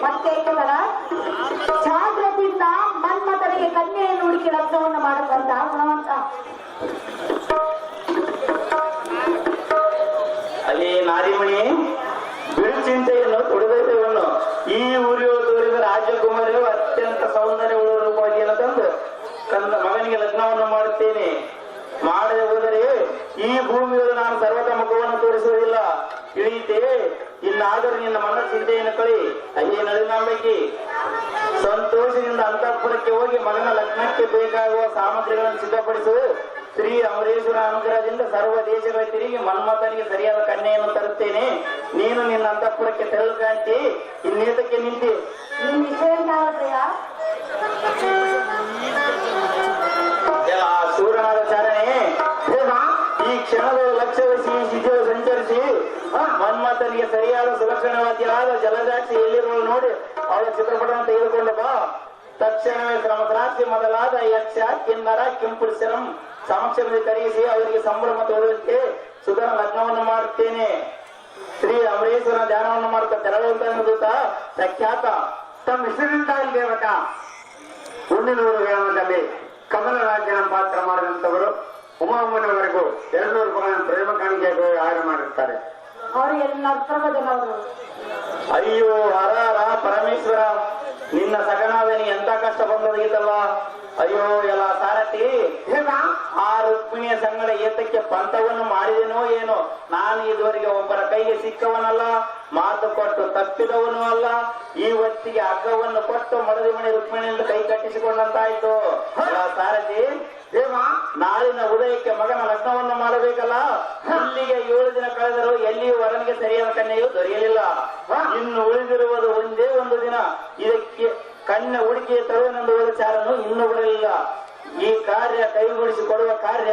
ಮತ್ತೆ ಜಾಗ್ರತೆಯಿಂದ ಮನ್ಮಥನಿಗೆ ಕನ್ಯೆಯನ್ನು ಹುಡುಕಿ ಲಗ್ನವನ್ನು ಮಾಡುವಂತ ಗುಣವಂತ. ಅಲ್ಲಿ ನಾರಿಮಣಿ ಬಿಡು ಚಿಂತೆಯನ್ನು ತೊಡಗೈತೆವನ್ನು ಈ ಊರಿಯೊಳಗೆ ರಾಜಕುಮಾರಿಯು ಅತ್ಯಂತ ಸೌಂದರ್ಯ ಉಳ್ಳ ರೂಪವಾಗಿಯನ್ನು ತಂದು ಮಗನಿಗೆ ಲಗ್ನವನ್ನು ಮಾಡುತ್ತೇನೆ. ಮಾಡದೆ ಹೋದರೆ ಈ ಭೂಮಿಯಲ್ಲಿ ನಾನು ಸರ್ವತ ಮುಖವನ್ನು ತೋರಿಸುವುದಿಲ್ಲ. ತಿಳಿಯುತ್ತೆ. ಇನ್ನಾದರೂ ನಿನ್ನ ಮನ ಚಿಂತೆಯನ್ನು ಕಳಿ. ಅಯ್ಯೇ ನಳಿನಾಂಬೆಗೆ ಸಂತೋಷದಿಂದ ಅಂತಃಪುರಕ್ಕೆ ಹೋಗಿ ಮಗನ ಲಗ್ನಕ್ಕೆ ಬೇಕಾಗುವ ಸಾಮಗ್ರಿಗಳನ್ನು ಸಿದ್ಧಪಡಿಸು. ಶ್ರೀ ಅಮರೇಶ್ವರ ಅನುಗ್ರಹದಿಂದ ಸರ್ವ ದೇಶಗಳ ತಿರುಗಿ ಮನ್ಮಥನಿಗೆ ಸರಿಯಾದ ಕನ್ಯೆಯನ್ನು ತರುತ್ತೇನೆ. ನೀನು ನಿನ್ನ ಅಂತಃಪುರಕ್ಕೆ ತೆರಳು ಕಾಂತಿ. ಇನ್ನೇತಕ್ಕೆ ನಿಂತಿ? ಸೂರ್ಯನಾದ ಚಾರಣೆ ಈ ಕ್ಷಣದ ಲಕ್ಷ್ಯವಿಸಿ ಶಿಶುವು ಸಂಚರಿಸಿ ಮನ್ಮಥನಿಗೆ ಸರಿಯಾದ ಸುಲಕ್ಷಣವಾದ್ಯರಾದ ಜಲದಾಕ್ಷಿ ಎಲ್ಲಿರುವ ನೋಡಿ ಅವಳ ಚಿತ್ರಪಟವನ್ನು ತೆಗೆದುಕೊಂಡು ಬಾ. ತಕ್ಷಣವೇ ಶ್ರಮದ್ರಾಕ್ಷಿ ಮೊದಲಾದ ಯಕ್ಷ ಕಿನ್ನರ ಕಿಂಪುರುಷರಂ ಸಮಕ್ಷಮದಲ್ಲಿ ಕರೆಯಿಸಿ ಅವರಿಗೆ ಸಂಭ್ರಮ ತೋರುವಂತೆ ಸುಧನ ಲಗ್ನವನ್ನು ಮಾಡುತ್ತೇನೆ. ಶ್ರೀ ಅಮರೇಶ್ವರನ ಧ್ಯಾನವನ್ನು ಮಾಡುತ್ತಾ ತೆರಳುವಂತ ದೂತ ಪ್ರಖ್ಯಾತ ತಮ್ಮ ಹೆಸರಿಂದ ದೇವಕ ಹುಣ್ಣಿನೂರು ಗ್ರಾಮದಲ್ಲಿ ಕಮಲ ರಾಜ್ಯನ ಪಾತ್ರ ಮಾಡಿದಂತವರು ಉಮಾಮನವರೆಗೂ 200 ರೂಪಾಯಿ ಪ್ರೇಮ ಕಾಣಿಕೆಗೆ ಆಹಾರ ಮಾಡಿರ್ತಾರೆ. ಅಯ್ಯೋ ಹರ ಪರಮೇಶ್ವರ, ನಿನ್ನ ಸಗಣಾದನಿ ಎಂತ ಕಷ್ಟ ಬಂದೊದಗಿತಲ್ಲ. ಅಯ್ಯೋ ಎಲ್ಲ ಸಾರಥಿ, ಆ ರುಕ್ಮಿಣಿಯ ಸಂಗಡ ಏತಕ್ಕೆ ಪಂಥವನ್ನು ಮಾಡಿದೆನೋ ಏನೋ. ನಾನು ಇದುವರೆಗೆ ಒಬ್ಬರ ಕೈಗೆ ಸಿಕ್ಕವನಲ್ಲ, ಮಾತು ಕೊಟ್ಟು ತಪ್ಪಿದವನು ಅಲ್ಲ. ಈ ಹೊತ್ತಿಗೆ ಹಗ್ಗವನ್ನು ಕೊಟ್ಟು ಮಡದಿ ಮಣಿ ರುಕ್ಮಿಣಿಯಿಂದ ಕೈ ಕಟ್ಟಿಸಿಕೊಂಡಂತಾಯ್ತು. ಸಾರಥಿ ನಾಳಿನ ಉದಯಕ್ಕೆ ಮಗನ ಲಗ್ನವನ್ನು ಮಾಡಬೇಕಲ್ಲ. ಇಲ್ಲಿಗೆ 7 ದಿನ ಕಳೆದರೂ ಎಲ್ಲಿಯೂ ವರನಿಗೆ ಸರಿಯಾದ ಕನ್ಯೆಯು ದೊರೆಯಲಿಲ್ಲ. ಇನ್ನು ಉಳಿದಿರುವುದು ಒಂದೇ ಒಂದು ದಿನ. ಇದಕ್ಕೆ ಕನ್ಯೆ ಹುಡುಕಿ ತರುವನೆಂದು ಚಾರನು ಇನ್ನೂ ಬರಲಿಲ್ಲ. ಈ ಕಾರ್ಯ ಕೈಗೂಡಿಸಿಕೊಡುವ ಕಾರ್ಯ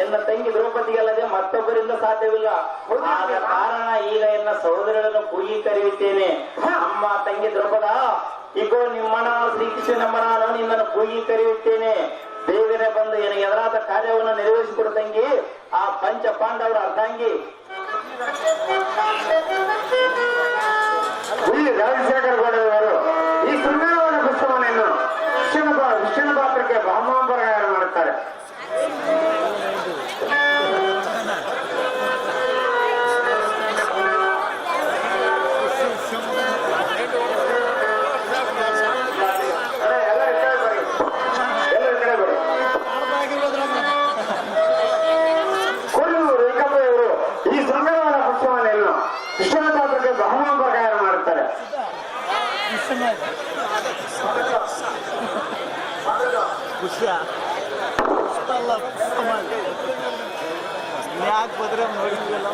ಎನ್ನ ತಂಗಿ ದ್ರೌಪದಿಗಲ್ಲದೆ ಮತ್ತೊಬ್ಬರಿಂದ ಸಾಧ್ಯವಿಲ್ಲ. ಆದ ಕಾರಣ ಈಗ ಎನ್ನ ಸಹೋದರರನ್ನು ಕೂಗಿ ಕರೆಯುತ್ತೇನೆ. ಅಮ್ಮ ತಂಗಿ ದ್ರೌಪದ, ಈಗೋ ನಿಮ್ಮನ ಶ್ರೀಕೃಷ್ಣನಮ್ಮ ನಾನು ನಿನ್ನನ್ನು ಕೂಗಿ ಕರೆಯುತ್ತೇನೆ. ಬೇಗನೆ ಬಂದು ಏನ ಎದುರಾದ ಕಾರ್ಯವನ್ನು ನೆರವೇರಿಸಿಕೊಡು ತಂಗಿ. ಆ ಪಂಚ ಪಾಂಡವರ ಅರ್ಧಾಂಗಿ ರಾಜಶೇಖರ ಗೌಡರವರು ಈ ಸುಂದರವಾದ ಪುಸ್ತಕವನ್ನು ವಿಷ್ಣು ಪಾತ್ರಕ್ಕೆ ಬ್ರಹ್ಮಾಂಬರಗಾರ ಮಾಡುತ್ತಾರೆ. ಯಾಕೆ ಬದ್ರೆ ನೋಡಿದ್ವಲ್ಲ.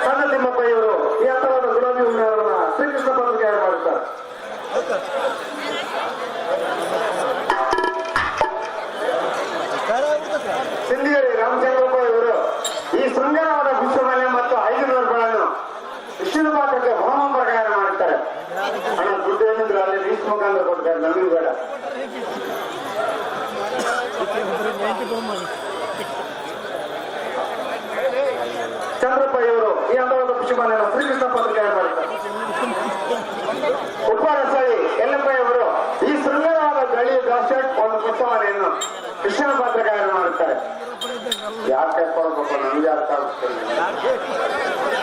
ಸಣ್ಣ ತಿಮ್ಮಪ್ಪ ಇವರು ಈ ಹತ್ತವಾದ ಗುಲಾಬಿ ಉಣ್ಣೆಯವರನ್ನ ಶ್ರೀಕೃಷ್ಣ ಪಾತ್ರಕ್ಕೆ ಮಾಡುತ್ತಾರೆ. ಸಿಂಧಿಗೇರಿ ರಾಮಚಂದ್ರಪ್ಪ ಇವರು ಈ ಸುಂದರವಾದ ಪುಷ್ಪಮಾಲೆ ಮತ್ತು 500 ರೂಪಾಯಿಗಳನ್ನು ವಿಷ್ಣು ಪಾತ್ರಕ್ಕೆ ಹೋಮ ಪ್ರಕಾರ ಮಾಡುತ್ತಾರೆ. ಹಣ ದುಡ್ಡು ಏನಿದ್ರು ಅಲ್ಲಿ ಲೀಸ್ಟ್ ಮುಖಾಂತರ ಕೊಡ್ತಾರೆ, ನಮಗೂ ಬೇಡ. ಚಂದ್ರಪ್ಪ ಇವರು ಈ ಹಂತವಾದ ಪುಷ್ಪಮಾಲೆಯನ್ನು ಶ್ರೀಕೃಷ್ಣ ಪಾತ್ರಕ್ಕೆ ಮಾಡುತ್ತಾರೆ. ಉಪರಸಳಿ ಯಲ್ಲಪ್ಪ ಇವರು ಈ ಸುಂದರವಾದ ಗಳಿ ಗಾಸ್ಟೆಟ್ ಒಂದು ಪುಷ್ಪಮಾಲೆಯನ್ನು ಕೃಷ್ಣ ಪಾತ್ರಕಾರ ಮಾಡುತ್ತಾರೆ. ಯಾಕೆ ಕೊಡಬೇಕು ನಮ್ಗೆ ಅರ್ಥ ಆಗುತ್ತದೆ.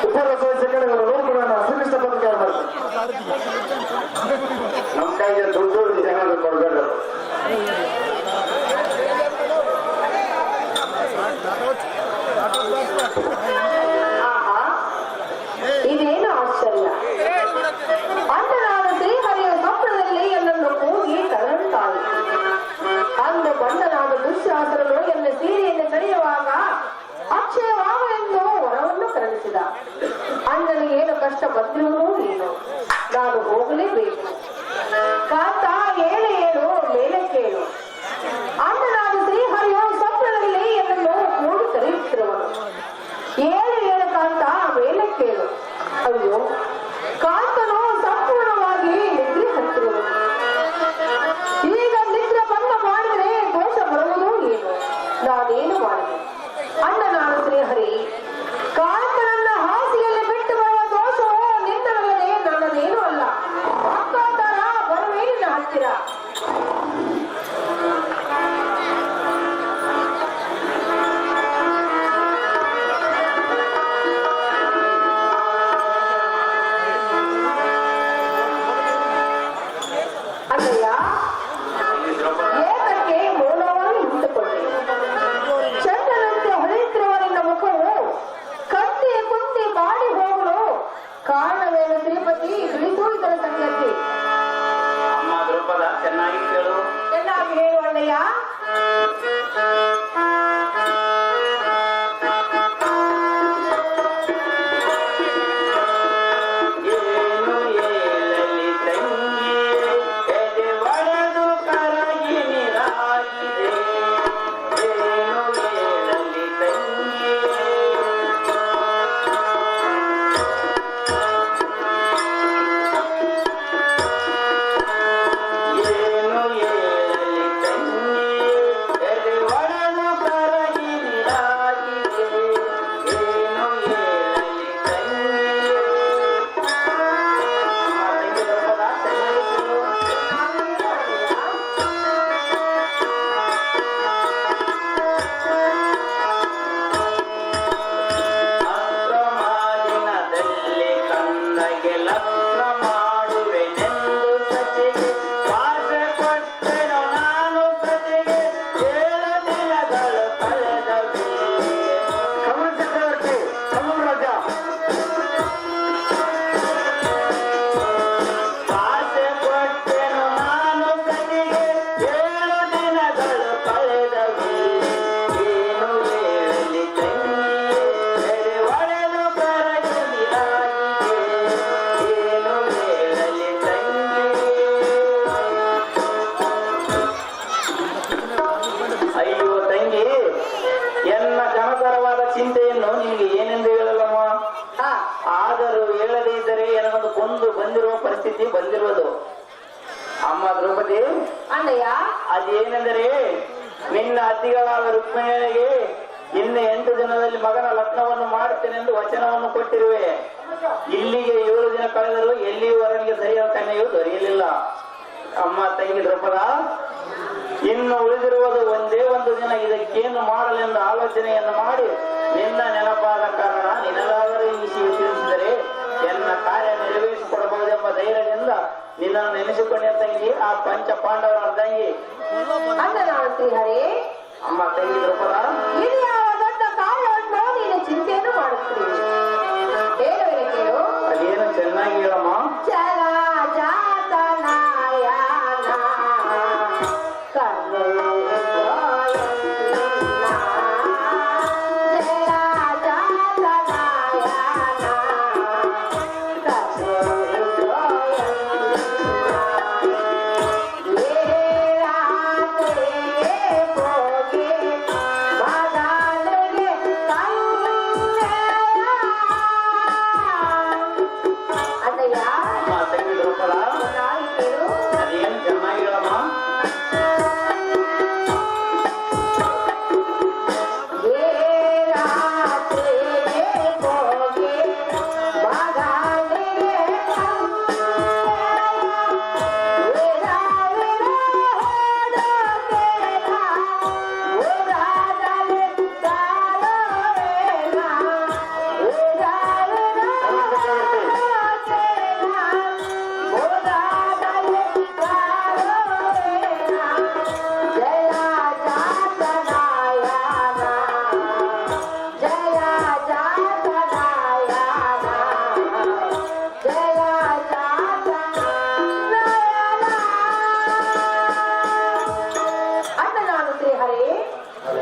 ಉಪರಸಳಿ ರೋಡ್ಗಳನ್ನು ಶ್ರೀಕೃಷ್ಣ ಪಾತ್ರಕಾರ ಮಾಡ್ತಾರೆ. ನಮ್ಮ ಕೈಗೆ ದುಡ್ಡು ಜನ ಕೊಡಬೇಡ. ಇದೇನು ಆಶ್ಚರ್ಯ! ಅಂದನಾದ ಶ್ರೀಹರಿಯ ಸ್ವಪ್ನದಲ್ಲಿ ಎಲ್ಲನ್ನು ಕೂಗಿ ತರಂತಾಳೆ. ಅಂದು ಬಂಡನಾದ ದುಶ್ಯಾಸನನು ಎಲ್ಲ ಸೀರೆಯನ್ನು ಕರೆಯುವಾಗ ಅಕ್ಷಯವಾಮ ಎಂದು ವರವನ್ನು ಕರುಣಿಸಿದ. ಅಣ್ಣನು ಏನು ಕಷ್ಟ ಬಂದಿರುವುದು ಏನು, ನಾನು ಹೋಗಲೇಬೇಕು. ಕಾಂತ ಏಳು ಏಳು ಮೇಲೆ ಕೇಳು. ಅಣ್ಣನಾದ ಶ್ರೀಹರಿಯು ಸ್ವಪ್ನದಲ್ಲಿ ಎಲ್ಲನ್ನು ಕೂಡಿ ಕರೆಯುತ್ತಿರುವನು. 7 ಕಾಂತ ಮೇಲೆ ಕೇಳು. ಅಯ್ಯೋ, ಕಾಂತನು ಸಂಪೂರ್ಣವಾಗಿ ನಿದ್ರೆ ಹತ್ತಿರುವನು. ಈಗ ನಿದ್ರೆ ಬಂದ ಮಾಡಿದರೆ ದೋಷ ಬರುವುದು ಏನು? ನಾನೇನು ಮಾಡಿದೆ ಅಣ್ಣ ನಾನು ಶ್ರೀಹರಿ ಕಾಂತನನ್ನ ಹಾಸಿಗೆಯಲ್ಲಿ ಬಿಟ್ಟು ಬರುವ ದೋಷವು ನಿನ್ನಲ್ಲದೆ ನನ್ನದೇನೂ ಅಲ್ಲ ಅಕ್ಕಾತರ ಬರುವೆ ನಿನ್ನ ಹತ್ತಿರ ಅಲ್ಲಯ್ಯ ಏತಕ್ಕೆ ಮೌನವಾಗಿ ನಿಂತುಕೊಂಡೆ ಚಂದ್ರನಂತೆ ಹೊಳೆಯುತ್ತಿರುವ ನಿನ್ನ ಮುಖವು ಕತ್ತಿ ಕುಂತಿ ಬಾಡಿ ಹೋಗಲು ಕಾರಣವೇನು ಶ್ರೀಪತಿ ತಿಳಿದು ಇದರ ಸಂಗತಿ ಅಮ್ಮ ದ್ರೌಪದ ಚೆನ್ನಾಗಿ ಕೇಳು. ಚೆನ್ನಾಗಿ ಹೇಳು ಅಣ್ಣಯ್ಯ. ಚಿಂತೆಯನ್ನು ನಿಮಗೆ ಏನೆಂದು ಹೇಳಲ್ಲಮ್ಮ. ಆದರೂ ಹೇಳದೇ ಇದ್ದರೆ ನನಗೊಂದು ಕೊಂದು ಬಂದಿರುವ ಪರಿಸ್ಥಿತಿ ಬಂದಿರುವುದು. ಅಮ್ಮ ದ್ರೌಪದಿ ಅಣ್ಣಯ್ಯ ಅದೇನೆಂದರೆ ನಿನ್ನ ಅತ್ತಿಗಳಾದ ರುಕ್ಮಿಣಿಗೆ ಇನ್ನು 8 ದಿನದಲ್ಲಿ ಮಗನ ಲಗ್ನವನ್ನು ಮಾಡುತ್ತೇನೆಂದು ವಚನವನ್ನು ಕೊಟ್ಟಿರುವೆ. ಇಲ್ಲಿಗೆ 7 ದಿನ ಕಳೆದರೂ ಎಲ್ಲಿಯವರೆಗೆ ಸರಿಯಾದ ಕನ್ಯೆಯು ದೊರೆಯಲಿಲ್ಲ. ಅಮ್ಮ ತಂಗಿ ದ್ರೌಪದ ಇನ್ನು ಉಳಿದಿರುವುದು ಒಂದೇ ಒಂದು ದಿನ, ಇದಕ್ಕೇನು ಮಾಡಲೆಂದು ಆಲೋಚನೆಯನ್ನು ಮಾಡಿ ನಿನ್ನ ನೆನಪಾದ ಕಾರಣ ನಿನಗಾದರೂ ಈ ವಿಷಯ ತಿಳಿಸಿದರೆ ಎನ್ನ ಕಾರ್ಯ ನೆರವೇರಿಸಿಕೊಡಬಹುದೆಂಬ ಧೈರ್ಯದಿಂದ ನಿನ್ನನ್ನು ನೆನೆಸಿಕೊಂಡ ತಂಗಿ ಆ ಪಂಚ ಪಾಂಡವರ ತಂಗಿ ಶ್ರೀಹರಿ. ಅಮ್ಮ ತಂಗಿ ದ್ರೌಪದ ಇದು ಯಾವ ದೊಡ್ಡ ಕಾರ್ಯವನ್ನು ನೀನು ಚಿಂತೆಯನ್ನು ಮಾಡುತ್ತೀರಿ ಹೇಳುವೆ ಕೇಳು. ಅದೇನು ಚೆನ್ನಾಗಿ ಹೇಳಮ್ಮ.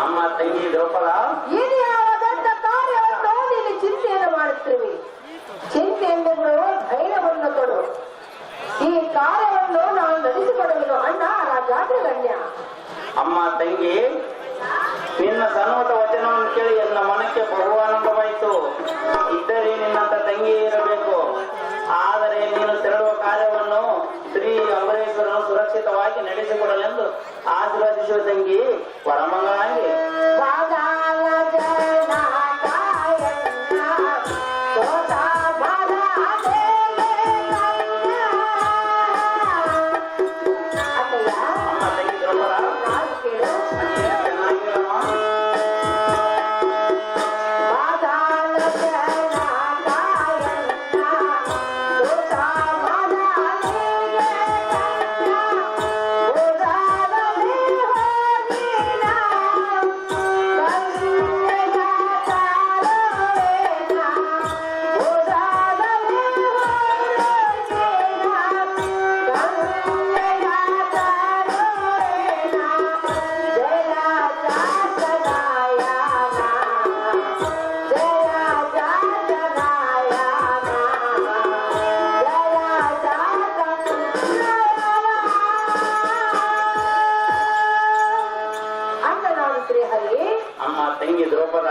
ಅಮ್ಮ ತಂಗಿ ದ್ರೌಪದ ಇದು ಯಾವ ದೊಡ್ಡ ಕಾರ್ಯವನ್ನು ನೀನು ಚಿಂತೆಯನ್ನು ಮಾಡುತ್ತೀವಿ. ಚಿಂತೆ ಎಂಬುದು ಧೈರ್ಯವನ್ನು ಕೊಡು. ಈ ಕಾರ್ಯವನ್ನು ನಾನು ನಡೆಸಿಕೊಡುವೆನು ಅಣ್ಣ ರಾಜಾಗ್ರಗಣ್ಯ. ಅಮ್ಮ ತಂಗಿ ನಿನ್ನ ಸನ್ಮತ ವಚನವನ್ನು ಕೇಳಿ ನನ್ನ ಮನಕ್ಕೆ ಬಹು ಆನಂದವಾಯಿತು. ಇದ್ದರೆ ನಿನ್ನಂತ ತಂಗಿ ಇರಬೇಕು. ಆದರೆ ನೀನು ತೆರಳುವ ಕಾರ್ಯವನ್ನು ಶ್ರೀ ಅಂಬರೇಶ್ವರನು ಸುರಕ್ಷಿತವಾಗಿ ನಡೆಸಿಕೊಡಲೆಂದು ಆಶೀರ್ವದಿಸುವ ತಂಗಿ ವರಮಂಗಳಾಗಿ. ತಂಗಿ ದ್ರೌಪದ,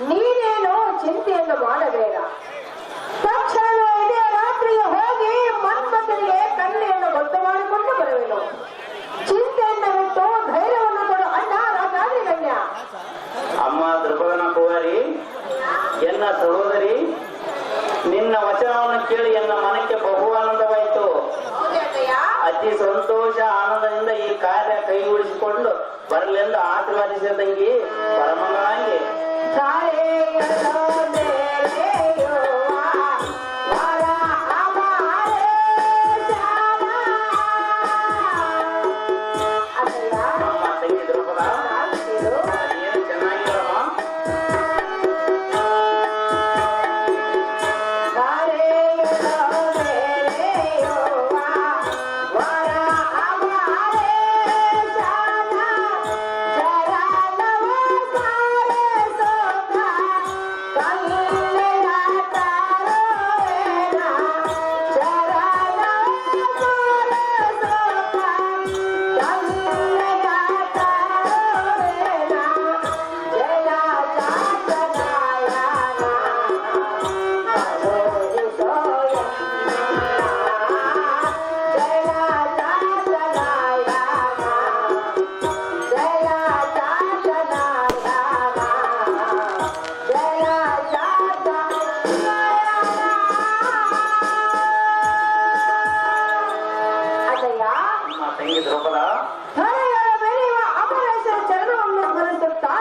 ನೀನೇನು ಚಿಂತೆಯನ್ನು ಮಾಡಬೇಡ. ತಕ್ಷಣವೇ ಇದೇ ರಾತ್ರಿಗೆ ಹೋಗಿ ಮನ್ಮಥನಿಗೆ ಕನ್ಯೆಯನ್ನು ಗೊತ್ತು ಮಾಡಿಕೊಂಡು ಬರುವೆನು. ಚಿಂತೆಯನ್ನು ಬಿಟ್ಟು ಧೈರ್ಯವನ್ನು ಕೊಡು ಅಣ್ಣ ರಾಜಾದಿಗಣ್ಯ. ಅಮ್ಮ ದ್ರೌಪದನ ಕುಮಾರಿ, ಎನ್ನ ಸಹೋದರಿ, ನಿನ್ನ ವಚನವನ್ನು ಕೇಳಿ ಎನ್ನ ಮನಕ್ಕೆ ಬಹು ಆನಂದವಾಯಿತು. ಅತಿ ಸಂತೋಷ ಆನಂದದಿಂದ ಈ ಕಾರ್ಯ ಕೈಗೂಡಿಸಿಕೊಂಡು ಬರಲೆಂದು ಆಶೀರ್ವಾದಿಸಿದ ತಂಗಿ ಪರಮಂಗಳಾಂಗಿ. ಅಮ್ಮ ತಂಗಿ ದ್ರೌಪದ, ಏನು ಚೆನ್ನಾಗಿರಮ್ಮ. ತಂಗಿ ದ್ರೌಪದ, ಬೆಳೆಯುವ ಅಮರೇಶ್ವರ ಚರಣವನ್ನು ಸ್ಮರಿಸುತ್ತಾ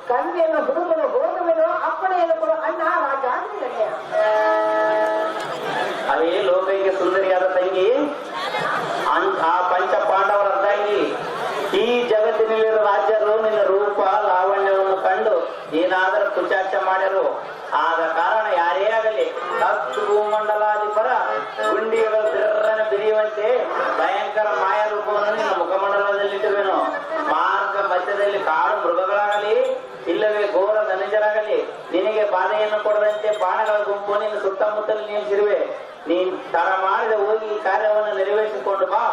ಕನ್ಯೆಯನ್ನು ಹುಡುಗನು ಹೋಗುವೆನು. ಅಪ್ಪಣೆಯನ್ನು ಕೊಡು ಅಣ್ಣ ರಾಜಾದಿಗಣ್ಯ. ಅದೇ ಲೋಕೈಗೆ ಸುಂದರಿಯಾದ ತಂಗಿ, ಆ ಪಂಚ ಪಾಂಡವರ ತಂಗಿ, ಈ ಜಗತ್ತಿನಲ್ಲಿರುವ ರಾಜ್ಯರು ನಿನ್ನ ರೂಪ ಲಾವಣ್ಯವನ್ನು ಕಂಡು ಏನಾದರೂ ಕುಚಾಕ್ಷ ಮಾಡ್ಯರು. ಆದ ಕಾರಣ ಯಾರೇ ಆಗಲಿ ಹತ್ತು ಭೂಮಂಡಲಾಧಿಪರ ಗುಂಡಿಗಳು ಬಿರ್ರನೆ ಬಿರಿಯುವಂತೆ ಭಯಂಕರ ಮಾಯ ರೂಪವನ್ನು ನಿನ್ನ ಮುಖಮಂಡಲದಲ್ಲಿಟ್ಟಿರುವೆನು. ಮಾರ್ಗ ಮಧ್ಯದಲ್ಲಿ ಕಾಡು ಮೃಗಗಳಾಗಲಿ ಇಲ್ಲವೇ ಘೋರ ಧನುಜರಾಗಲಿ ನಿನಗೆ ಬಾಧೆಯನ್ನು ಕೊಡದಂತೆ ಬಾಣಗಳ ಗುಂಪು ನಿನ್ನ ಸುತ್ತಮುತ್ತಲು ನೇಮಿಸಿರುವೆ. ನೀನ್ ತಡ ಮಾಡಿದ ಹೋಗಿ ಈ ಕಾರ್ಯವನ್ನು ನೆರವೇರಿಸಿಕೊಂಡು ಬಾ.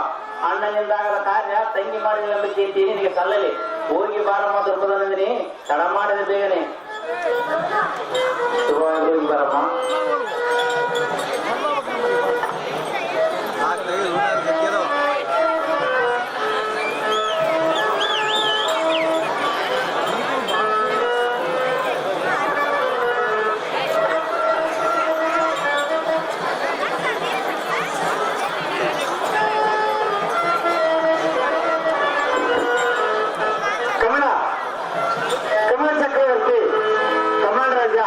ಅಣ್ಣನಿಂದಾಗದ ಕಾರ್ಯ ತಂಗಿ ಮಾಡಿದ ನಂಬಿಕೆ ನಿನಗೆ ಸಲ್ಲಲಿ. ಹೋಗಿ ಬಾರಮ್ಮ ದ್ರೌಪದನಂದಿನಿ, ತಡ ಮಾಡಿದ ಬೇಗನೆ ಶುಭವಾಗಿ ಹೋಗಿ ಬಾರಮ್ಮ. ಕಮಲ ಚಕ್ರವರ್ತಿ, ಕಮಲ ರಾಜ,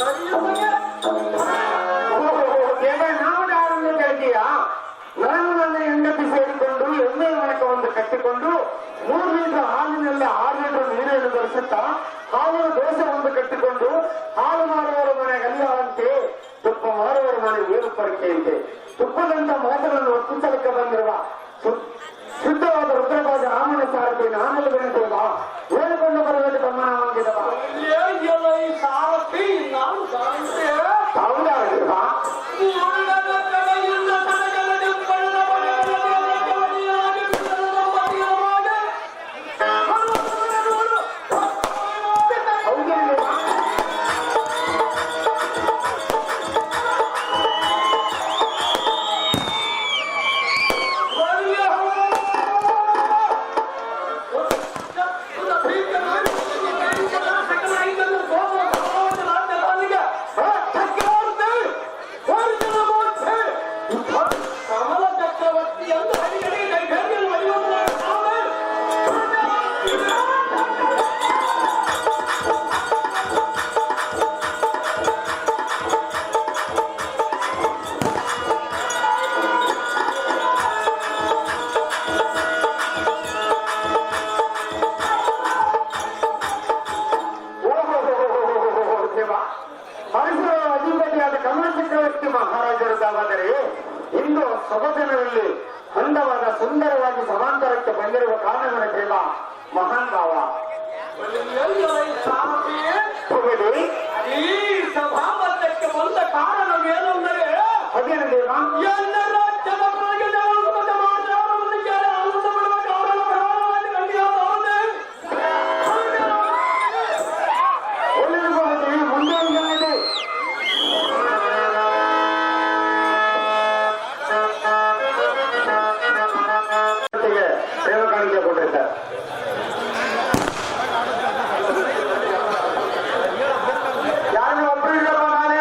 ನಾವು ಯಾರನ್ನು ಕೇಳ್ತೀಯಾ? ನಾನು ನನ್ನ ಹೆಂಡತಿ ಸೇರಿಕೊಂಡು ಎಮ್ಮೆ ಮಣಕವನ್ನು ಕಟ್ಟಿಕೊಂಡು 3 ಲೀಟರ್ ಹಾಲಿನಲ್ಲಿ 6 ಲೀಟರ್ ನೀರನ್ನು ಬೆರೆಸುತ್ತಾ ಹಾಲಿನ ದೋಸೆ ಒಂದು ಕಟ್ಟಿಕೊಂಡು ಹಾಲು ಮಾರುವವರ ಮನೆ ಗಲಿಯಾರಂತೆ ತುಪ್ಪ ಮಾರುವವರ ಮನೆ ಏರು ಪರಕೆಯಂತೆ ತುಪ್ಪದಂತ ಮಾತುಗಳನ್ನು ಒಪ್ಪಿಸಲಿಕ್ಕೆ ಬಂದಿರುವ ಶುದ್ಧವಾದ ರುದ್ರವಾದ ರಾಮನ ಸಾರಥಿ ನಾನಲ್ಲ ಬೆಳೆದೇವ ಹೇಳಿಕೊಂಡು ಬರುವುದು ಗಮನವಾಗಿದವ ಹೌದಾಗಿಲ್ವಾ? ಪರಿಸರ ಅಧಿಪತಿಯಾದ ಕಮಲ ಚಕ್ರವರ್ತಿ ಮಹಾರಾಜರದ್ದಾದರೆ ಇಂದು ಸೊಬಗನಲ್ಲಿ ಅಂದವಾದ ಸುಂದರವಾಗಿ ಸಮಾಂತರಕ್ಕೆ ಬಂದಿರುವ ಕಾರಣಗಳ ದೇವ ಮಹಾನ್ ಭಾವ ಹೋಗಲಿ. ಈ ಸಭಾಮಂದಿರಕ್ಕೆ ಬಂದ ಕಾರಣವೇನು ಅಂದರೆ ಅದೇನು ದೇವ? ಎಲ್ಲ ರಾಜ್ಯದ ಪ್ರಜೆಗಳು ಸಮಾಚಾರವನ್ನು ಕೇಳಿ ಆನಂದ ಪಡುವ ಕಾರಣ ಪ್ರಧಾನವಾಗಿ ಕಂಡಿಯಾದವನೇ. ಒಳ್ಳೆಯದು ಮುಂದೆ ಇದೆ. ಸೇವೆ ಕಾಣಿಕೆ ಕೊಟ್ಟಿರ್ತಾರೆ. ಯಾರು ಒಬ್ಬರು ಇಲ್ಲಪ್ಪ ನಾನೇ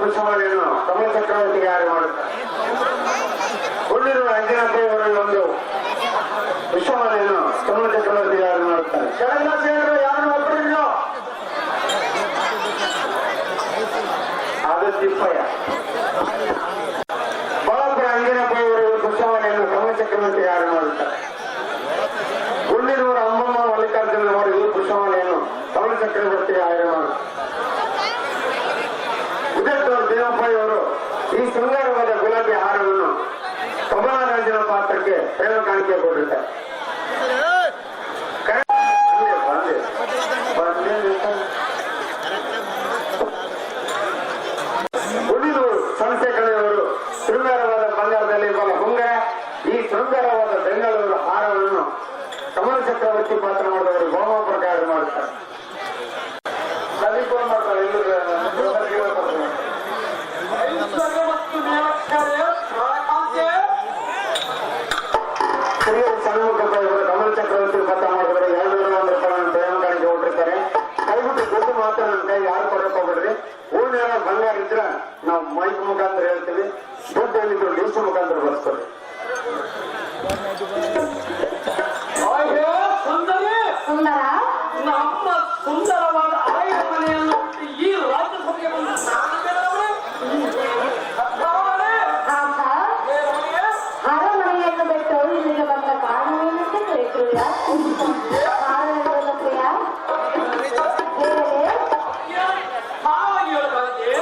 ಪುಷ್ಪಮಾಲೆಯನ್ನು ಕಮಲ ಚಕ್ರವರ್ತಿಗೆ ಯಾರು ಮಾಡುತ್ತಾರೆ. ಉಳ್ಳಿರುವ ಅಂಜನಪ್ಪ ಒಂದು ಪುಷ್ಪಮಾಲೆಯನ್ನು ಕಮಲ ಚಕ್ರವರ್ತಿಗೆ ಯಾರು ಮಾಡುತ್ತಾರೆ. ಕೆಳಗಿನ ಸೇರಿದ್ರು ಯಾರು ಒಬ್ಬರು ಇಲ್ಲೋ ಅದು ತಿಪ್ಪಯ್ಯ. ಬಾಳಪುರ ಅಂಜನಪ್ಪ ಪುಷ್ಪಮಾಲೆಯನ್ನು ಕಮಲ ಚಕ್ರವರ್ತಿಗೆ ಯಾರು ಮಾಡುತ್ತಾರೆ. ಉಳ್ಳಿರುವ ಅಮ್ಮಮ್ಮ ಮಲ್ಲಿಕಾರ್ಜುನ ಅವರಿಗೆ ಪುಷ್ಪಮಾಲೆಯನ್ನು ಕಮಲ ಚಕ್ರವರ್ತಿಗೆ ಆಯ್ಕೆ ಮಾಡುತ್ತಾರೆ. ಉದಯದವರು ದೇವಪ್ಪಯ್ಯವರು ಈ ಶೃಂಗಾರವಾದ ಗುಲಾಬಿ ಹಾರವನ್ನು ಕಮಲರಾಜನ ಪಾತ್ರಕ್ಕೆ ಪ್ರೇಮ ಕಾಣಿಕೆ ಕೊಟ್ಟಿರ್ತಾರೆ. ಉಳಿದು ಸಂಸ್ಥೆಗಳವರು ಶೃಂಗಾರವಾದ ಬಂಗಾರದಲ್ಲಿ ಬಲ ಹುಂಗರ ಈ ಶೃಂಗಾರವಾದ ಬೆಂಗಳೂರು ಹಾರವನ್ನು ಕಮಲ ಚಕ್ರವರ್ತಿ ಪಾತ್ರ ಮಾಡಿದವರು ಗೋಮ ಪ್ರಕಾರ ಮಾಡುತ್ತಾರೆ. ಸದೀಪುರ ಮಾಡ್ತಾರೆ. ಹಿರಿಯರು ಸಣ್ಣಮುಖಪ್ಪ ಇವರು ಕಮಲ ಚಕ್ರವರ್ತಿ ಪತ್ರ ಮಾಡಿದರೆ 201 ರೂಪಾಯಿ ಪ್ರೇಮ ಕಾಣಿಕೆ ಕೊಟ್ಟಿರ್ತಾರೆ. ಕೈಬಿಟ್ಟು ದುಡ್ಡು ಮಾತ್ರ ನನ್ನ ಕೈ ಯಾರು ಕೊಡಕ್ ಹೋಗ್ಬಿಡ್ರಿ. ಊರಿನ ಬಂಗಾರ ಇದ್ರೆ ನಾವು ಮೈಕ್ ಮುಖಾಂತರ ಹೇಳ್ತೀವಿ, ದುಡ್ಡು ಏನಿದ್ರು ಡಿಸಿ ಮುಖಾಂತರ ಬರ್ಸ್ಕೊಡಿ. ಸುಂದರ ನಮ್ಮ ಸುಂದರವಾದ ಆಯ ಮನೆಯನ್ನು ಈ ರಾಜ್ಯಸಭೆಗೆ ಬಂದ ಅರಮನೆಯನ್ನು ಬಿಟ್ಟು ಇಲ್ಲಿಗೆ ಬಂದ ಕಾರಣವೇನಂತ ಕೇಳ್ತೀರಾ? ಕಾರಣವಿಲ್ಲದ ಪ್ರಿಯ ಭಾವವಾಗಿ ಹೇಳಬಾರದೆ.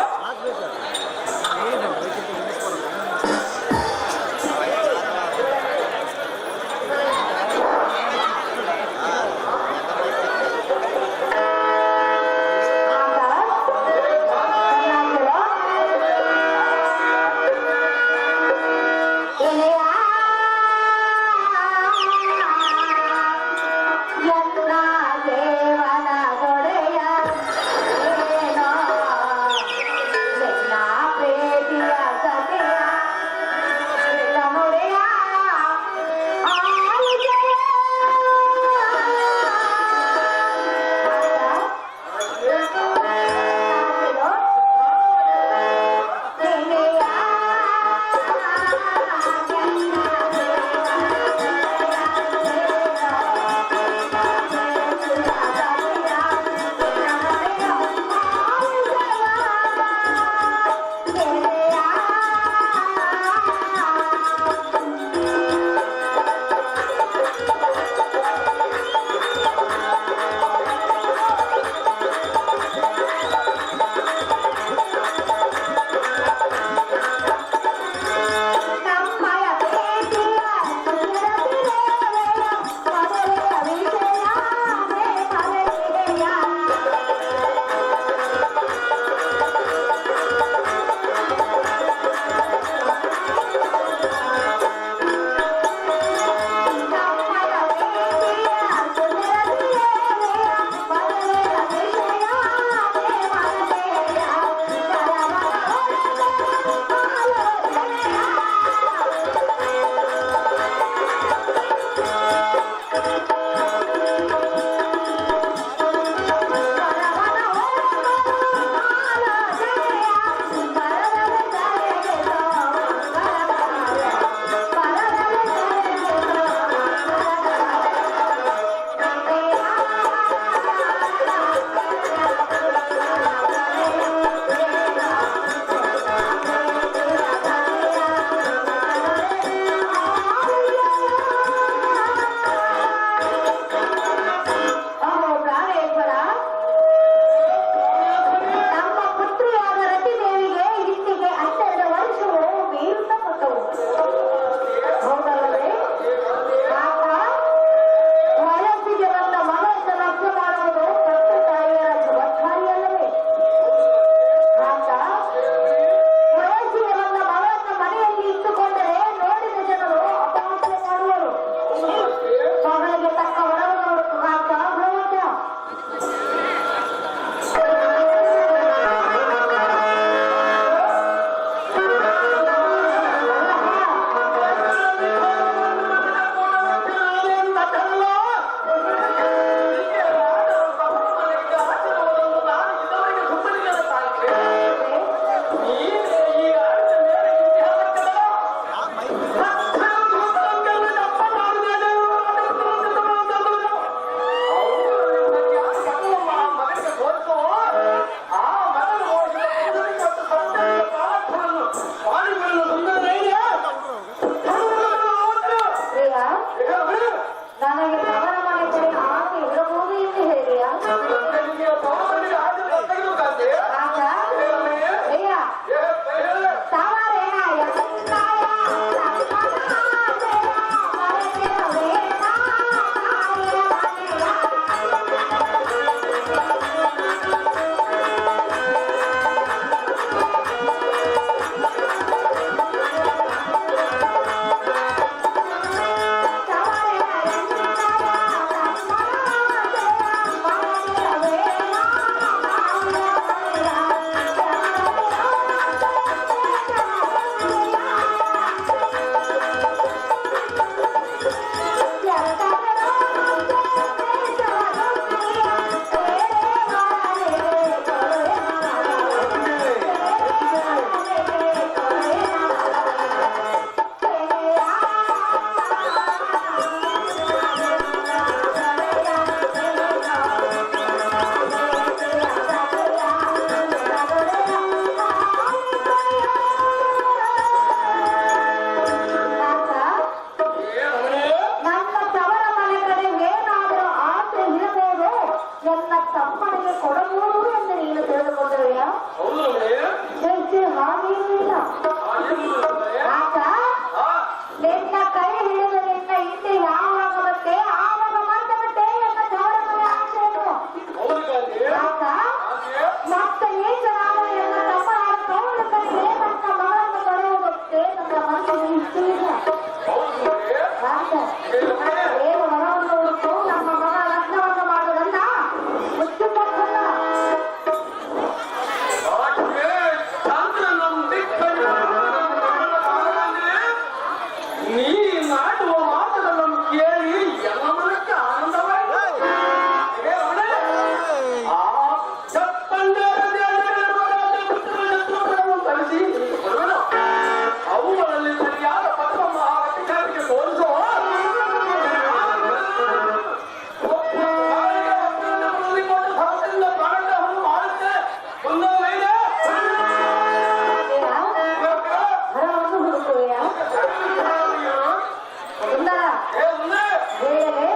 ಅಯ್ಯ ತಾವಾರೇನ ತಮ್ಮನಿಗೆ ಕೊಡಬಹುದು ಎಂದು ನೀನು ತಿಳಿದುಕೊಂಡರೆಯಾ? ಹಾಗೇನಿಲ್ಲ. ಆಗ ನಿನ್ನ ಕೈ ಹಿಡಿದು ನಿನ್ನ ಹಿಂದೆ ಯಾವಾಗ ಬಂದೆ ಆವಾಗ ಬಂದಬಿಟ್ಟೆ ಎನ್ನ ತವರ ಮನೆ ಆಚೆಯನ್ನು. ಆಗ ಮತ್ತೆ ಈಗ ನಾನು ಎನ್ನ ತಮ್ಮನ ತವರ ಕಡೆಗೆ ನನ್ನ ಮಗಳನ್ನು ಬರೆಯುವುದಕ್ಕೆ ನನ್ನ ಮನಸ್ಸಿಗೆ ಇಷ್ಟವಿಲ್ಲ. ಆಗ ಏನು ಹೊರವನ್ನು ಹುಡುಕು ನಮ್ಮ ಮಗ ಲಗ್ನವನ್ನು ಮಾಡುವುದನ್ನ ಮುಚ್ಚಿಕೊಳ್ಳಲ್ಲ. ನೀ ನಾಡುವ ಮಾತುಗಳನ್ನು ಕೇಳಿ ಎಲ್ಲ ಮನಕ್ಕೆ ಆನಂದವಾಯಿತು. ಆ ತರಿಸಿ ಅವುಗಳಲ್ಲಿ ಸರಿಯಾದ ಪತ್ರ ಮಹಾರಾಜರಿಗೆ ತೋರಿಸೋ ಪ್ರಾರಂಭವನ್ನು ಮಾಡುತ್ತೆ. ಹೊರವನ್ನು ಹುಡುಕುವೆಯಾ? ಸುಂದರ ಹೇಳಲೇ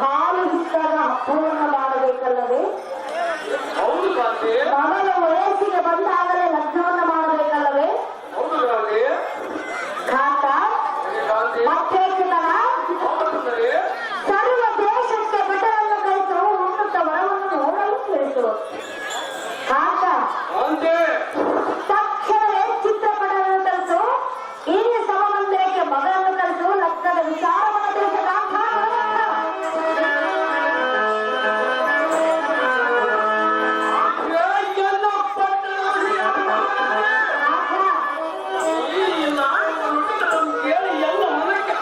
ಹಾಲು ಬಿಟ್ಟಾಗ ಹಬ್ಬವನ್ನು ಮಾಡಬೇಕಲ್ಲವೇ? ಹೌದು ಕಾಂತಿ, ಮಗನ ವಯಸ್ಸಿಗೆ ಬಂದಾಗಲೇ ಲಗ್ನವನ್ನು ಮಾಡಬೇಕಲ್ಲವೇ? ಹೌದು ಕಾಂತಿ, ಕಾಂತ ಕಾಂತಿ, ಮತ್ತೆ ಕಿತ್ತನ ಹೌದು ಸರಿ. ಸರ್ವ ದೇಶಕ್ಕೆ ಬೆಟ್ಟವನ್ನು ಕಲಿತು ಉನ್ನತ ವರವನ್ನು ನೋಡಲು ತಿಳಿಸು. ಕಾಂತ ಕಾಂತಿ, ತಕ್ಷಣವೇ ಚಿತ್ರಪಟವನ್ನು ಕಲಿತು ಇಲ್ಲಿ ಸಮಮಂದಿರಕ್ಕೆ ಮಗಳನ್ನು ಕಲಿತು ಲಗ್ನದ ವಿಚಾರವನ್ನು ತಿಳಿಸ. ಕಾಂತ ಎಲ್ಲ ಪಟ್ಟಣ ಈ ನಾಡು ನುಡಿಗಳನ್ನು ಕೇಳಿ ಎಲ್ಲ ಮನಕ್ಕೆ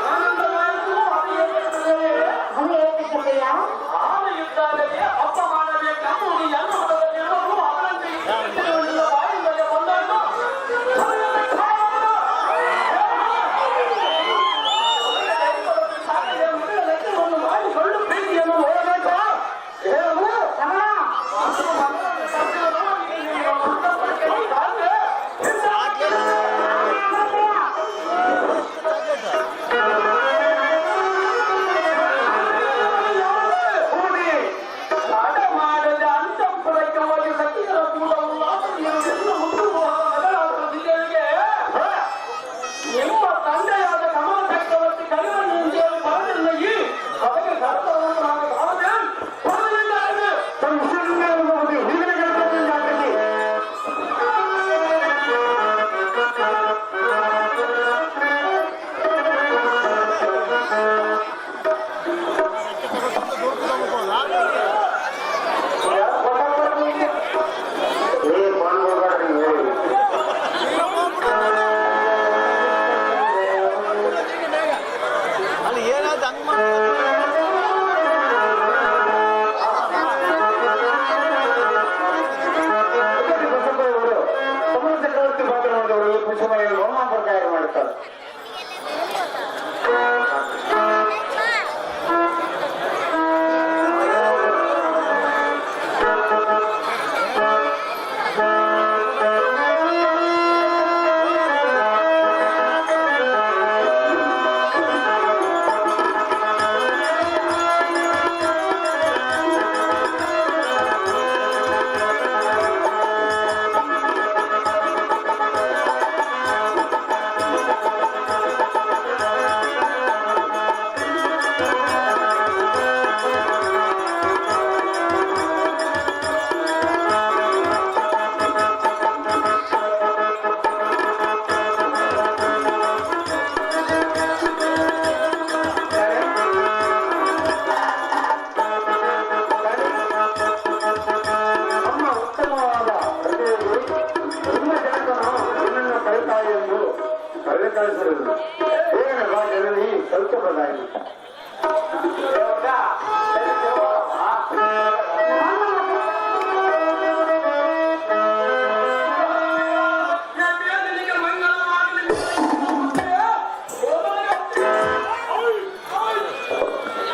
ಸೌಖ್ಯಪ್ರದಾಯಿ.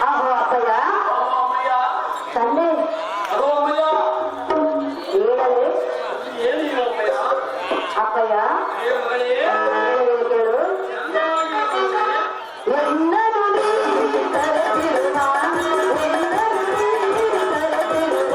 ಆಹೋ ಅಪ್ಪಯ್ಯ ತಂದೆ ಹೇಳಲೆ ಅಪ್ಪಯ್ಯ ಹೇಳಲು ಕೇಳು ಎಲ್ಲರೂ ನೀಡಿ ತರುತ್ತಿರುವ, ಎಲ್ಲರೂ ನೀಡಿ ತರುತ್ತಿರುವ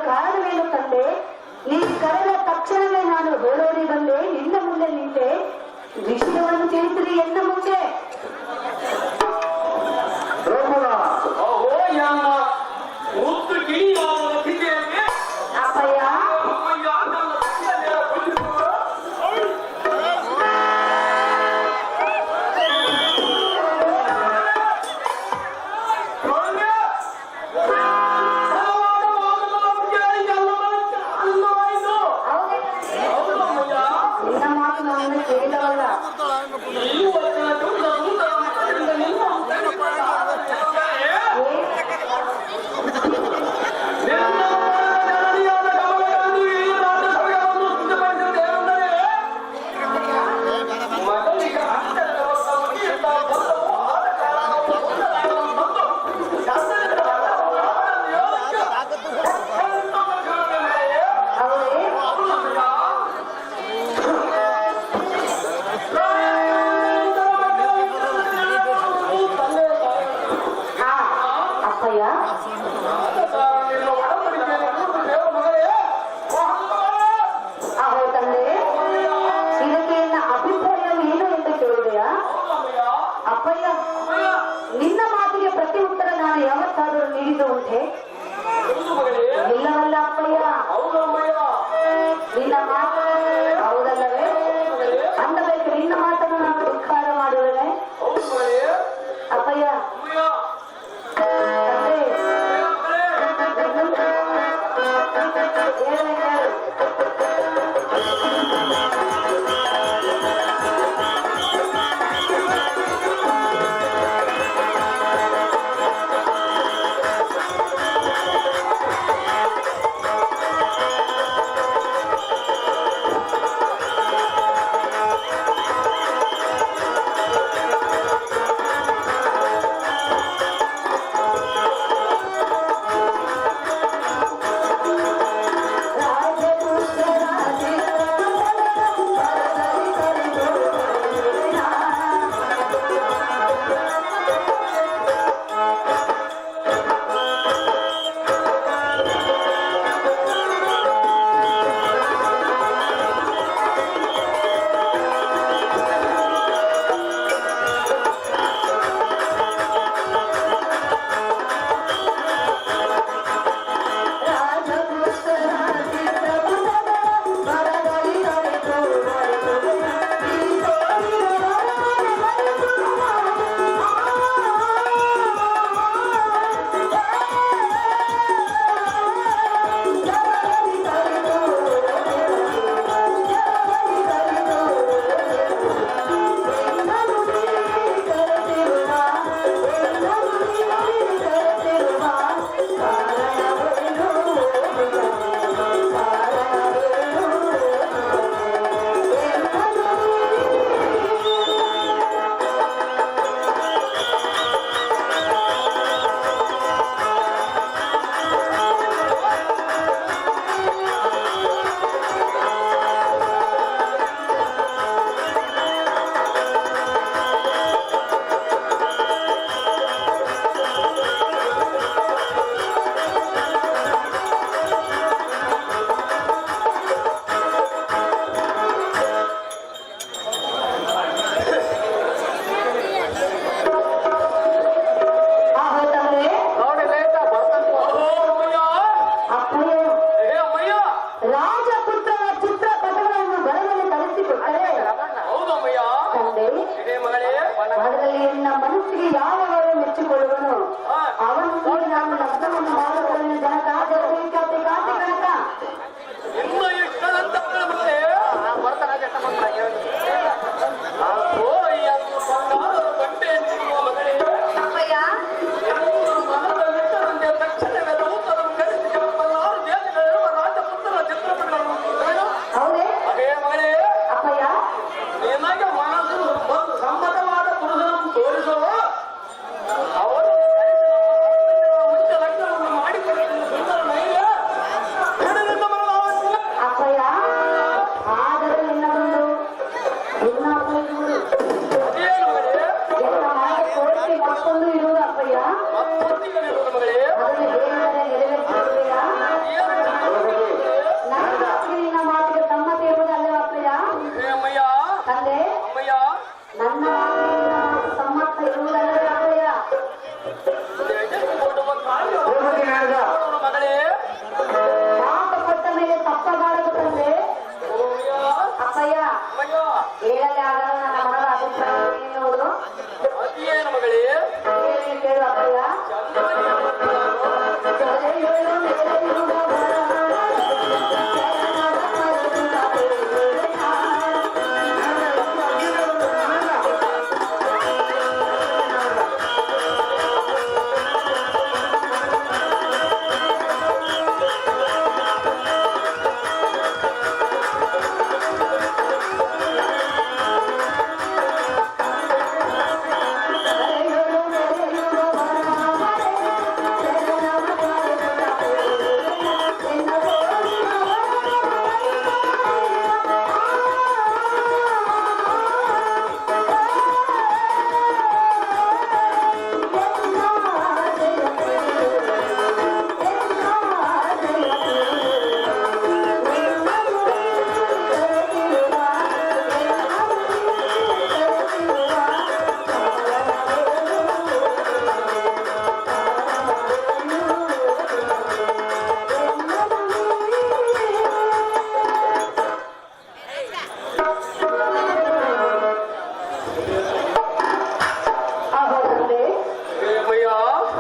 ಕಾರಣವೇನು? ಕಾರಣವೇನು? ಎಲ್ಲರೂ ವಿಷಯವನ್ನು ತಿಳಿಸಿರಿ ಎನ್ನ ಮುಂಚೆ ಅಪ್ಪಯ್ಯ ನಿನ್ನ ಮಾತು ನಮ್ಮನ್ನು ಕೇಳಿದವಲ್ಲ. ಅಪ್ಪಯ್ಯ ತಂದೆ ಇದಕ್ಕೆ ನನ್ನ ಅಭಿಪ್ರಾಯ ಏನು ಎಂದು ಕೇಳಿದೆಯಾ? ಅಪ್ಪಯ್ಯ ನಿನ್ನ ಮಾತಿಗೆ ಪ್ರತಿ ಉತ್ತರ ನಾನು ಯಾವತ್ತಾದರೂ ನೀಡಿದ್ದು ಉಂಟೆ? ಇಲ್ಲವಲ್ಲ ಅಪ್ಪಯ್ಯ. ನಿನ್ನ ಮಾತು ಹೌದಲ್ಲವೇ? ಅಂದಬೇಕು ನಿನ್ನ ಮಾತನ್ನು ನಾನು ಧಿಕ್ಕಾರ ಮಾಡುತ್ತೇನೆ ಅಪ್ಪಯ್ಯ. ತಂದೆ ಇದೇ ಮಗಳೇ ಅದರಲ್ಲಿ ನಿನ್ನ ಮನಸ್ಸಿಗೆ ಯಾವವರು ಮೆಚ್ಚಿಕೊಳ್ಳುವನು ಅವನು ನಾನು ಲಗ್ನವನ್ನು ಮಾಡಿಕೊಳ್ಳಲು ಜನಕ ಕಾತೆ ಕಾತೆ ಕನಕ ನಿಮ್ಮ ಇಷ್ಟದಂತ ಮಗಳೇ ಅಪ್ಪೋ ಎಂದು ಬಂಗಾರದ ಗಂಟೆ ಎನ್ನುವ ಮಗಳೇ ಅಪ್ಪಯ್ಯ ಎಲ್ಲರೂ ಮನದಲ್ಲಿಟ್ಟರಂತೆ ತಕ್ಷಣವೇ ರೌತರನ್ನು ಕರೆಸಿ ಬಲ್ಲಾರು ದೇಶಗಳಿರುವ ರಾಜಪುತ್ರರ ಚಿತ್ರಪಟಗಳನ್ನು ಹೌದೇ ಅದೇ ಮಗಳೇ ಅಪ್ಪಯ್ಯ ನಿನಗೆ ಮನಸ್ಸು ಒಂದು ಸಮ್ಮತವಾದ ಪುರುಷನನ್ನು ತೋರಿಸೋ ಅವರು ಮುಂಚೆ ಲಗ್ನವನ್ನು ಮಾಡಿಕೊಡುತ್ತಿದ್ದ ಸುಂದರ ಮಹಿಳೆ ಹೆಣದಿಂದ ಬರಲಾಗುತ್ತಿಲ್ಲ. ಅಪ್ಪಯ್ಯ ಆದರೆ ನಿನ್ನದೊಂದು ಅದೇನು ಮಗಳೇ ಎಲ್ಲ ಮನೆಗೆ ಕೋರಿಕೆ ಮತ್ತೊಂದು ಇರುವುದು ಅಪ್ಪಯ್ಯ ಮತ್ತೊಂದಿಗಳಿರುವುದು ಮಗಳೇ ಅದನ್ನು ಹೇಳಿದರೆ ನೆರವೇರಿಸುವುದೆಯಾ ನನ್ನ ಮಾತಿಗೆ ನಿನ್ನ ಮಾತಿಗೆ ಸಮ್ಮತಿ ಇರುವುದಲ್ಲ ಅಪ್ಪಯ್ಯ ಅಮ್ಮಯ್ಯ ತಂದೆ ಅಮ್ಮಯ್ಯ ನನ್ನ ಮಾತಿಗೆ ನಿನ್ನ ಮಾತು ಸಮ್ಮತ ಇರುವುದಲ್ಲ ಅಪ್ಪಯ್ಯ ಕೊಡುವ ಕಾರ್ಯ ಮಗಳೇ ಮಾತು ಕೊಟ್ಟ ಮೇಲೆ ತಪ್ಪಬಾರದು ತಂದೆ ಅಪ್ಪಯ್ಯ ಅಮ್ಮಯ್ಯ ಹೇಳಲೇ ಆಗಲ್ಲ ನನ್ನ ಮನದ ಅಭಿಪ್ರಾಯ ಎನ್ನುವುದು ಅದೇನು ಮಗಳೇ ಹೇಳಿ ಕೇಳು ಅಪ್ಪಯ್ಯ ಚಂದ್ರನಿಗೆ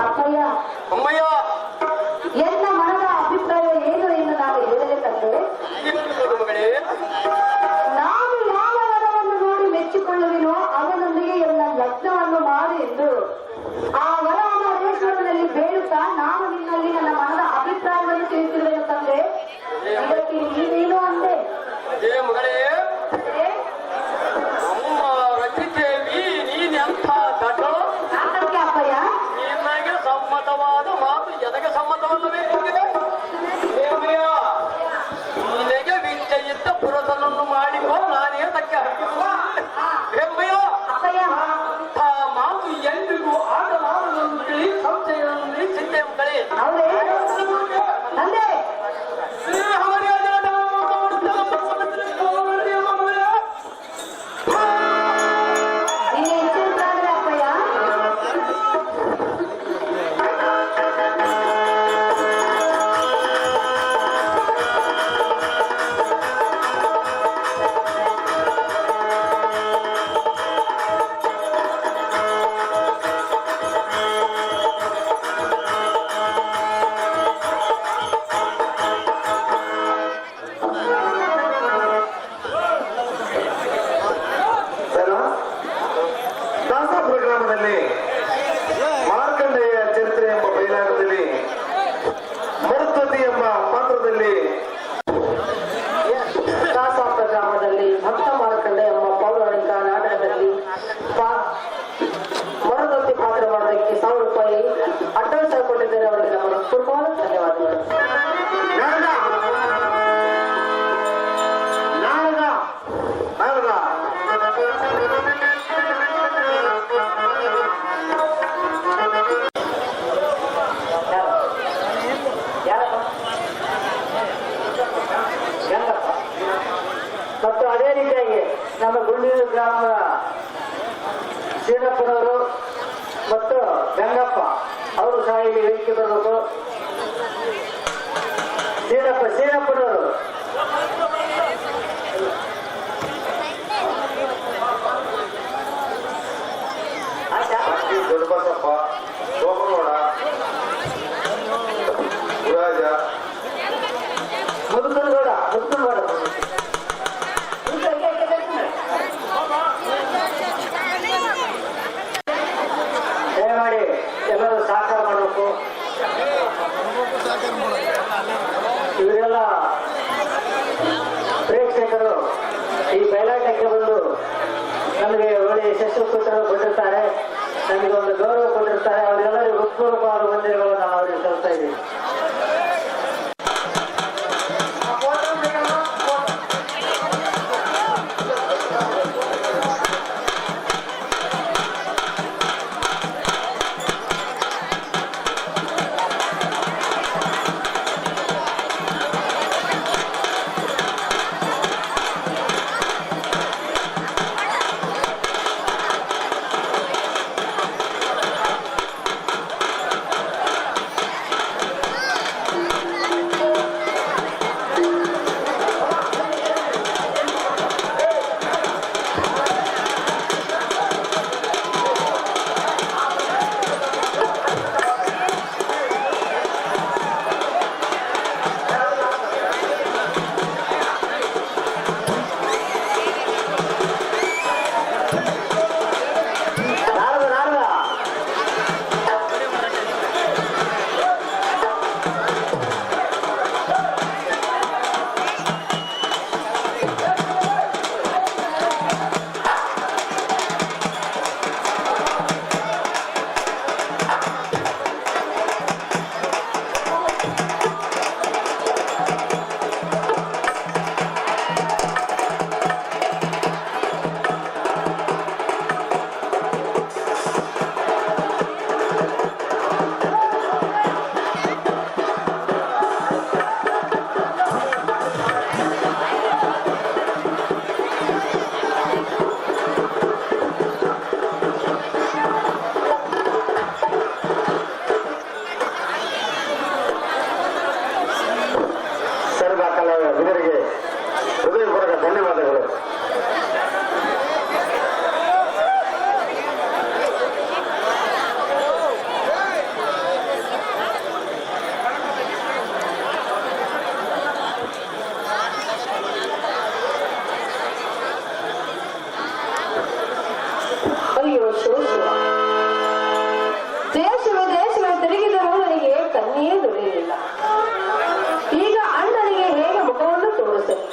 ಅಪ್ಪಯ್ಯ ಅಮ್ಮಯ್ಯ ಎನ್ನ ಮನದ ಅಭಿಪ್ರಾಯ ಏನು ಎಂದು ನಾನು ಹೇಳಲೇ ತಂದೆ ಏನು ಮಗಳೇ ನಾನು ಯಾವ ವರವನ್ನು ನೋಡಿ ಮೆಚ್ಚಿಕೊಳ್ಳುವೆನೋ ಅವನೊಂದಿಗೆ ಎಲ್ಲ ಲಗ್ನವನ್ನು ಮಾಡು ಎಂದು ಆ ವರ ಮಹೇಶ್ವರನಲ್ಲಿ ಬೇಡುತ್ತಾ ನಾನು ನಿನ್ನಲ್ಲಿ ನನ್ನ ಮನದ ಅಭಿಪ್ರಾಯವನ್ನು ತಿಳಿಸಿರುವೆನು ತಂದೆ ಇದಕ್ಕೆ ನೀನೇನು ಅಂದೆ ಅದೇ ಮಗಳೇ ನಮ್ಮ ರಚಿತೇವಿ ನೀನೆಂಥ ದಡ್ಡಳು ಯಾಕಂತೆ ಅಪ್ಪಯ್ಯ ನಿನಗೆ ಸಮ್ಮತವಾದ ಮಾತು ಎನಗೆ ಸಮ್ಮತವಲ್ಲವೇ ಹೋಗಿದೆ ನಿನಗೆ ವಿಂಚಯಿದ್ದ ಪುರುಷನನ್ನು ಮಾಡಿಕೋ ನಾನೇ ತಕ್ಕೆ ಹಾಕಿರುವ ಹೆಮ್ಮಯ್ಯ ಅಪ್ಪಯ್ಯ ಆ ಮಾತು ಎಂದಿಗೂ ಆಡಲಾರದನ್ನು ತಿಳಿ ಸಂಶಯವನ್ನು ಚಿಂತೆ ಮಗಳೇ ಹೌದೇ ತಂದೆ ನಿನ್ನೆ ಎಚ್ಚರಿಸಲಾಗಿದೆ ಅಪ್ಪಯ್ಯ ದಾಸಾಪುರ ಗ್ರಾಮದಲ್ಲಿ ಮಾರ್ಕಂಡೇಯ ಚರಿತ್ರೆ ಎಂಬ ಬಯಲಾಟದಲ್ಲಿ ಮರುತ್ವತಿ ಎಂಬ ಪಾತ್ರದಲ್ಲಿ ದಾಸಾಪುರ ಗ್ರಾಮದಲ್ಲಿ ಭಕ್ತ ಮಾರ್ಕಂಡ ಎಂಬ ಪೌರಾಣಿಕ ನಾಟಕದಲ್ಲಿ ಮರುದತ್ತಿ ಪಾತ್ರ ಮಾಡೋದಕ್ಕೆ 1000 ರೂಪಾಯಿ ಅಡ್ವಾನ್ಸ್ ಕೊಟ್ಟಿದ್ದಾರೆ ಅವರಿಗೆ ನಮ್ಮ ಹೃತ್ಪೂರ್ವಕವಾದ ಧನ್ಯವಾದಗಳು ನಾರದ ನಾರದ ಮತ್ತು ಅದೇ ರೀತಿಯಾಗಿ ನಮ್ಮ ಗುಂಡೂರು ಗ್ರಾಮದ ಶ್ರೀನಪ್ಪನವರು ಮತ್ತು ಗಂಗಪ್ಪ ಅವರು ಸಹ ಇಲ್ಲಿ ವೇದಿಕೆ ಬರಬೇಕು. ಶ್ರೀನಪ್ಪನವರು ಒಳ್ಳೆ ಯಶಸ್ಸು ಕೊಟ್ಟಿರ್ತಾರೆ, ನಮಗೆ ಒಂದು ಗೌರವ ಕೊಟ್ಟಿರ್ತಾರೆ. ಅವರೆಲ್ಲರಿಗೂ ಹೃತ್ಪೂರ್ವಕವಾದ ವಂದನೆಗಳು ನಾವು ಅವರಿಗೆ ಸಲ್ಲಿಸ್ತಾ ಇದ್ದೀವಿ. ಇವರಿಗೆ ಹೃದಯಪೂರ್ವಕ ಧನ್ಯವಾದಗಳು. ಅಯ್ಯೋ ಶಿವ, ದೇಶವೇ ತಿರುಗಿದರೂ ನನಗೆ ಕನ್ನಿಯೇ ದೊರೆಯಲಿಲ್ಲ. ಈಗ ಅಣ್ಣನಿಗೆ ಹೇಗೆ ಮುಖವನ್ನು ತೋರಿಸಲಿ?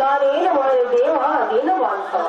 ನಾನೇನು ಮಾಡಿದ ದೇವ ಅದೇನು ಮಾಡ್ತಾವ.